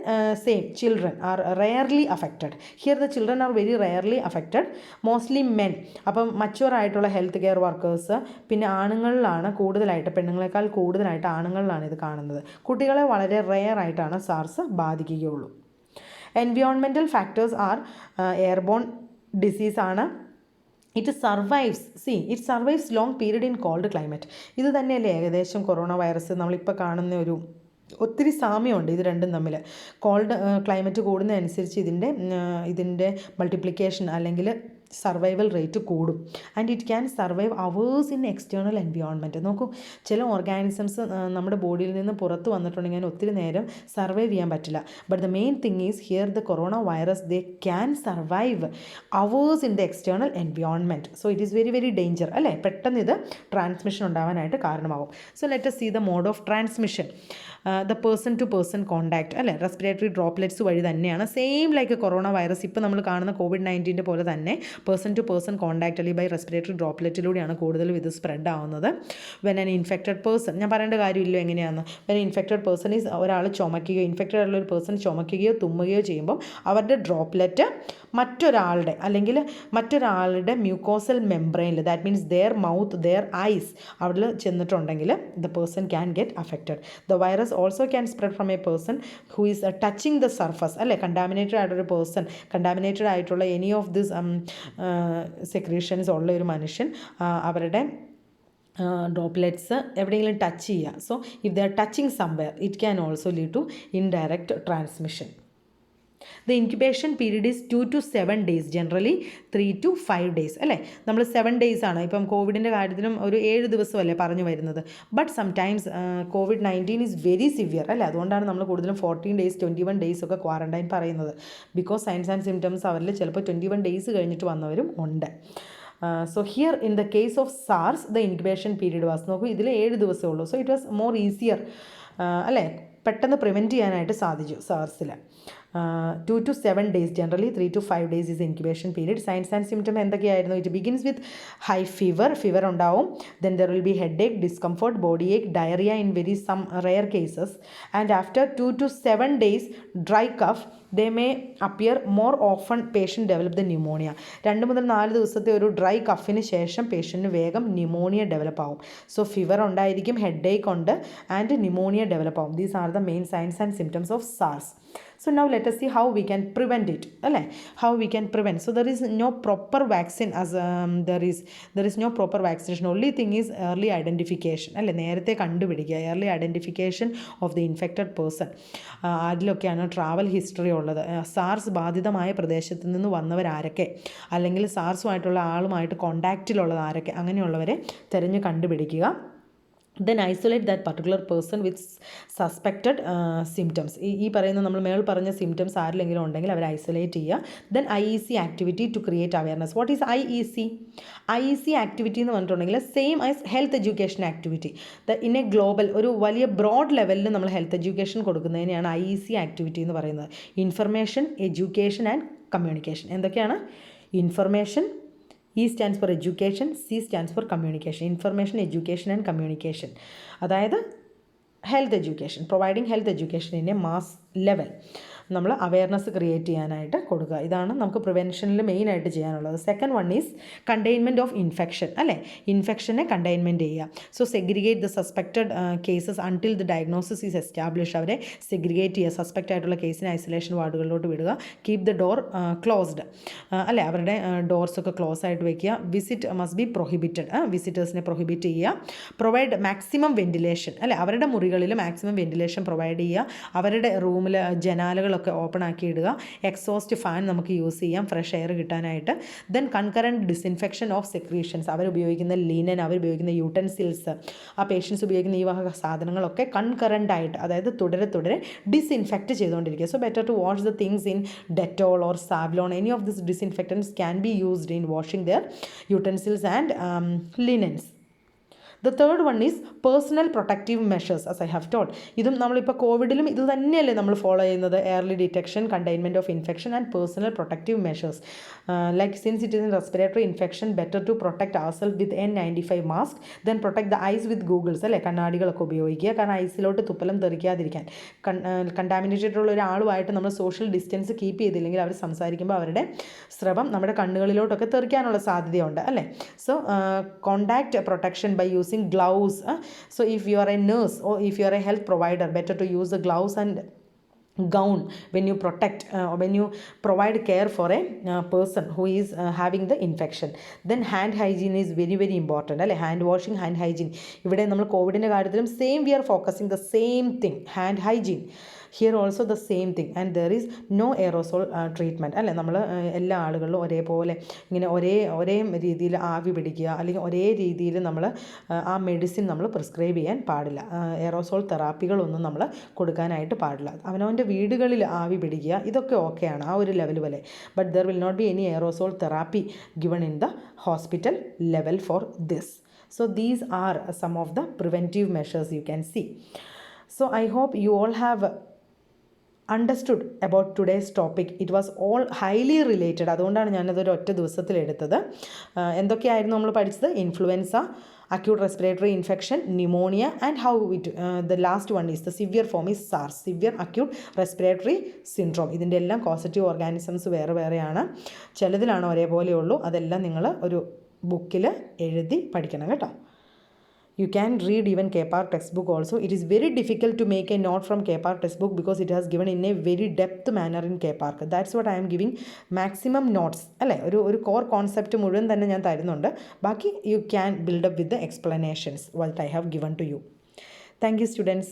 same children are rarely affected. Here the children are very rarely affected, mostly men. അപ്പം മച്വർ ആയിട്ടുള്ള ഹെൽത്ത് കെയർ വർക്കേഴ്സ്, പിന്നെ ആണുങ്ങളിലാണ് കൂടുതലായിട്ട്, പെണ്ണുങ്ങളെക്കാൾ കൂടുതലായിട്ട് ആണുങ്ങളിലാണ് ഇത് കാണുന്നത്. കുട്ടികളെ വളരെ റെയർ ആയിട്ടാണ് സാർസ് ബാധിക്കുകയുള്ളൂ. എൻവിയോൺമെൻറ്റൽ ഫാക്ടേഴ്സ് ആർ എയർബോൺ ഡിസീസാണ്. It survives long period in cold climate. ഇത് തന്നെയല്ലേ ഏകദേശം കൊറോണ വൈറസ് നമ്മളിപ്പോൾ കാണുന്ന ഒത്തിരി സാമ്യമുണ്ട് ഇത് രണ്ടും തമ്മിൽ. കോൾഡ് ക്ലൈമറ്റ് കൂടുന്നതനുസരിച്ച് ഇതിൻ്റെ മൾട്ടിപ്ലിക്കേഷൻ അല്ലെങ്കിൽ സർവൈവൽ റേറ്റ് കൂടും. And it can survive hours in external environment. നോക്കൂ, ചില ഓർഗാനിസംസ് നമ്മുടെ ബോഡിയിൽ നിന്ന് പുറത്ത് വന്നിട്ടുണ്ടെങ്കിൽ ഒത്തിരി നേരം സർവൈവ് ചെയ്യാൻ പറ്റില്ല. But the main thing is here the corona virus they can survive hours in the external environment. So it is very very danger, അല്ലേ? പെട്ടെന്ന് ഇത് ട്രാൻസ്മിഷൻ ഉണ്ടാവാനായിട്ട് കാരണമാകും. So let us see the mode of transmission. The person to person contact, അല്ലേ? Respiratory droplets വഴി തന്നെയാണ്, same like corona virus ഇപ്പോൾ നമ്മൾ കാണുന്ന COVID-19 പോലെ തന്നെ പേഴ്സൺ ടു പേഴ്സൺ കോണ്ടാക്ട് അല്ലെങ്കിൽ ബൈ റെസ്പിറേറ്ററി ഡ്രോപ്ലെറ്റിലൂടെയാണ് കൂടുതലും ഇത് സ്പ്രെഡ് ആവുന്നത്. വെൻ ആൻ ഇൻഫെക്റ്റഡ് പേഴ്സൺ, ഞാൻ പറയേണ്ട കാര്യമില്ലോ എങ്ങനെയാണ്. വെൻ ഇൻഫെക്റ്റഡ് പേഴ്സൺ ഈസ് ഒരാൾ ചുമക്കുകയോ, ഇൻഫെക്റ്റഡ് ആയിട്ടുള്ള ഒരു പേഴ്സൺ ചുമക്കുകയോ തുമ്മുകയോ ചെയ്യുമ്പോൾ അവരുടെ ഡ്രോപ്ലെറ്റ് മറ്റൊരാളുടെ മ്യൂക്കോസൽ മെംബ്രെയിനിൽ, that means their mouth, their eyes, അവിടെ ചെന്നിട്ടുണ്ടെങ്കിൽ the person can get affected. The virus also can spread from a person who is touching the surface, അല്ലേ? കണ്ടാമിനേറ്റഡ് ആയിട്ടൊരു പേഴ്സൺ, കണ്ടാമിനേറ്റഡ് ആയിട്ടുള്ള എനി ഓഫ് ദിസ് സെക്രീഷൻസ് ഉള്ള ഒരു മനുഷ്യൻ അവരുടെ droplets എവിടെയെങ്കിലും ടച്ച് ചെയ്യുക. So if they are touching somewhere it can also lead to indirect transmission. The incubation period is 2 to 7 days, generally 3 to 5 days, അല്ലേ? നമ്മൾ 7 days ആണ് ഇപ്പം കോവിഡിൻ്റെ കാര്യത്തിലും ഒരു 7 ദിവസമല്ലേ പറഞ്ഞു വരുന്നത്. But sometimes COVID-19 is very severe, അല്ലേ? അതുകൊണ്ടാണ് നമ്മൾ കൂടുതലും 14 days 21 days ഒക്കെ ക്വാറൻറ്റൈൻ പറയുന്നത്. ബിക്കോസ് സൈൻസ് ആൻഡ് സിംറ്റംസ് അവരിൽ ചിലപ്പോൾ 21 days കഴിഞ്ഞിട്ട് വന്നവരും ഉണ്ട്. So here in the case of SARS, the incubation period was നോക്കൂ ഇതിൽ 7 ദിവസമേ ഉള്ളൂ. So it was more easier അല്ലേ, പെട്ടെന്ന് പ്രിവെൻറ്റ് ചെയ്യാനായിട്ട് സാധിച്ചു സാർസിൽ. 2 to 7 days, generally 3 to 5 days is incubation period. Signs and symptoms എന്തൊക്കെയായിരുന്നു? It begins with high fever ഉണ്ടാവും. Then there will be headache, discomfort, body ache, diarrhea in very some rare cases. And after 2 to 7 days, dry cough. They may appear more often. Patient develop the pneumonia. 2 മുതൽ 4 ദിവസത്തെ ഒരു dry കഫിന് ശേഷം പേഷ്യൻറ്റിന് വേഗം pneumonia develop ആവും. So fever ഉണ്ടായിരിക്കും, headache ഉണ്ട്, and pneumonia develop ആവും. These are the main signs and symptoms of SARS. So now let us see how we can prevent it. How we can prevent. So there is no proper vaccine as there is no proper vaccination. Only thing is early identification. നേരത്തെ കണ്ടുപിടിക്കുക, early identification of the infected person. അതിലൊക്കെയാണ് travel history ഉള്ളത്. SARS ബാധിതമായ പ്രദേശത്ത് നിന്ന് വന്നവരാരൊക്കെ, അല്ലെങ്കിൽ സാർസുമായിട്ടുള്ള ആളുമായിട്ട് കോണ്ടാക്റ്റിലുള്ളത് ആരൊക്കെ, അങ്ങനെയുള്ളവരെ തിരഞ്ഞ് കണ്ടുപിടിക്കുക. Then isolate that particular person with suspected symptoms. ഈ പറയുന്ന നമ്മൾ മേൾ പറഞ്ഞ സിംറ്റംസ് ആരിലെങ്കിലും ഉണ്ടെങ്കിൽ അവരെ ഐസൊലേറ്റ് ചെയ്യുക. Then IEC activity to create awareness. What is IEC activity എന്ന് പറഞ്ഞിട്ടുണ്ടെങ്കിൽ same as health education activity. In a global, ഒരു വലിയ ബ്രോഡ് ലെവലിൽ നമ്മൾ ഹെൽത്ത് എഡ്യൂക്കേഷൻ കൊടുക്കുന്നതിനെയാണ് IEC ആക്ടിവിറ്റി എന്ന് പറയുന്നത്. Information, education and communication. എന്തൊക്കെയാണ്? Information, E stands for education, C stands for communication. Information, education and communication. അതായത് health education, providing health education in a mass level നമ്മൾ awareness create ചെയ്യാനായിട്ട് കൊടുക്കുക. ഇതാണ് നമുക്ക് പ്രിവെൻഷനിൽ മെയിനായിട്ട് ചെയ്യാനുള്ളത്. Second one is containment of infection. ഇൻഫെക്ഷനെ കണ്ടെയ്ൻമെൻറ്റ് ചെയ്യുക. So segregate the suspected cases until the diagnosis is establish. അവരെ സെഗ്രിഗേറ്റ് ചെയ്യുക, സസ്പെക്റ്റ് ആയിട്ടുള്ള കേസിനെ ഐസൊലേഷൻ വാർഡുകളിലോട്ട് വിടുക. Keep the door closed. അവരുടെ ഡോർസൊക്കെ ക്ലോസ് ആയിട്ട് വയ്ക്കുക. Visit must be prohibited. വിസിറ്റേഴ്സിനെ പ്രൊഹിബിറ്റ് ചെയ്യുക. Provide maximum ventilation. അവരുടെ മുറികളിൽ മാക്സിമം വെന്റിലേഷൻ പ്രൊവൈഡ് ചെയ്യുക. അവരുടെ റൂമിൽ ജനാലകളൊക്കെ ഓപ്പൺ ആക്കി ഇടുക. എക്സോസ്റ്റ് ഫാൻ നമുക്ക് യൂസ് ചെയ്യാം ഫ്രഷ് എയർ കിട്ടാനായിട്ട്. Then concurrent disinfection of secretions. അവരുപയോഗിക്കുന്ന ലിനൻ, അവരുപയോഗിക്കുന്ന യൂട്ടൻസിൽസ്, ആ പേഷ്യൻസ് ഉപയോഗിക്കുന്ന ഈ വക സാധനങ്ങളൊക്കെ കൺകറൻ്റ് ആയിട്ട്, അതായത് തുടരെ ഡിസിൻഫെക്റ്റ് ചെയ്തുകൊണ്ടിരിക്കുക. So better to wash the things in Dettol or Savlon. Any of this disinfectants can be used in washing their utensils and linens. The third one is personal protective measures, as I have told. ഇതും നമ്മളിപ്പോൾ കോവിഡിലും ഇത് തന്നെയല്ലേ നമ്മൾ follow ചെയ്യുന്നത്. early detection, containment of infection and personal protective measures. Like since it is a respiratory infection, better to protect ourselves with N95 mask, then protect the eyes with googles. കണ്ണാടികളൊക്കെ ഉപയോഗിക്കുക. കാരണം ഐസിലോട്ട് തുപ്പലം തെറിക്കാതിരിക്കാൻ. Contaminated ഉള്ള ഒരാളുമായിട്ട് നമ്മൾ social distance keep ചെയ്തില്ലെങ്കിൽ അവർ സംസാരിക്കുമ്പോൾ അവരുടെ സ്രവം നമ്മുടെ കണ്ണുകളിലോട്ടൊക്കെ തെറിക്കാനുള്ള സാധ്യതയുണ്ട്. So contact protection by using gloves. So if you are a nurse or if you are a health provider, better to use the gloves and gown when you protect when you provide care for a person who is having the infection. Then hand hygiene is very important. Hand washing, hand hygiene. ഇവിടെ നമ്മൾ കോവിഡിൻ്റെ കാര്യത്തിലും same we are focusing the same thing, hand hygiene. Here also the same thing. And there is no aerosol treatment. നമ്മൾ എല്ലാ ആളുകളിലും ഒരേപോലെ ഇങ്ങനെ ഒരേ രീതിയിൽ ആവി പിടിക്കുക, അല്ലെങ്കിൽ ഒരേ രീതിയിൽ നമ്മൾ ആ മെഡിസിൻ നമ്മൾ പ്രിസ്ക്രൈബ് ചെയ്യാൻ പാടില്ല. എയറോസോൾ തെറാപ്പികളൊന്നും നമ്മൾ കൊടുക്കാനായിട്ട് പാടില്ല. അവനവൻ്റെ വീടുകളിൽ ആവി പിടിക്കുക, ഇതൊക്കെ ഓക്കെയാണ് ആ ഒരു ലെവൽ വരെ. But there will not be any aerosol therapy given in the hospital level for this. So these are some of the preventive measures you can see. So I hope you all have understood about today's topic. It was all highly related. അതുകൊണ്ടാണ് ഞാനതൊരു ഒറ്റ ദിവസത്തിൽ എടുത്തത്. എന്തൊക്കെയായിരുന്നു നമ്മൾ പഠിച്ചത്? Influenza, acute respiratory infection, pneumonia, and how it the last one is the severe form is SARS, severe acute respiratory syndrome. ഇതിൻ്റെ എല്ലാം causative organisms വേറെയാണ്. ചിലതിലാണ് ഒരേപോലെയുള്ളൂ. അതെല്ലാം നിങ്ങൾ ഒരു ബുക്കിൽ എഴുതി പഠിക്കണം കേട്ടോ. You can read even KPAR textbook also. It is very difficult to make a note from KPAR textbook because it has given in a very depth manner in KPAR. That's what I am giving maximum notes. ഒരു core concept മുഴുവൻ തന്നെ ഞാൻ തരുന്നുണ്ട്. ബാക്കി you can build up with the explanations what I have given to you. Thank you students.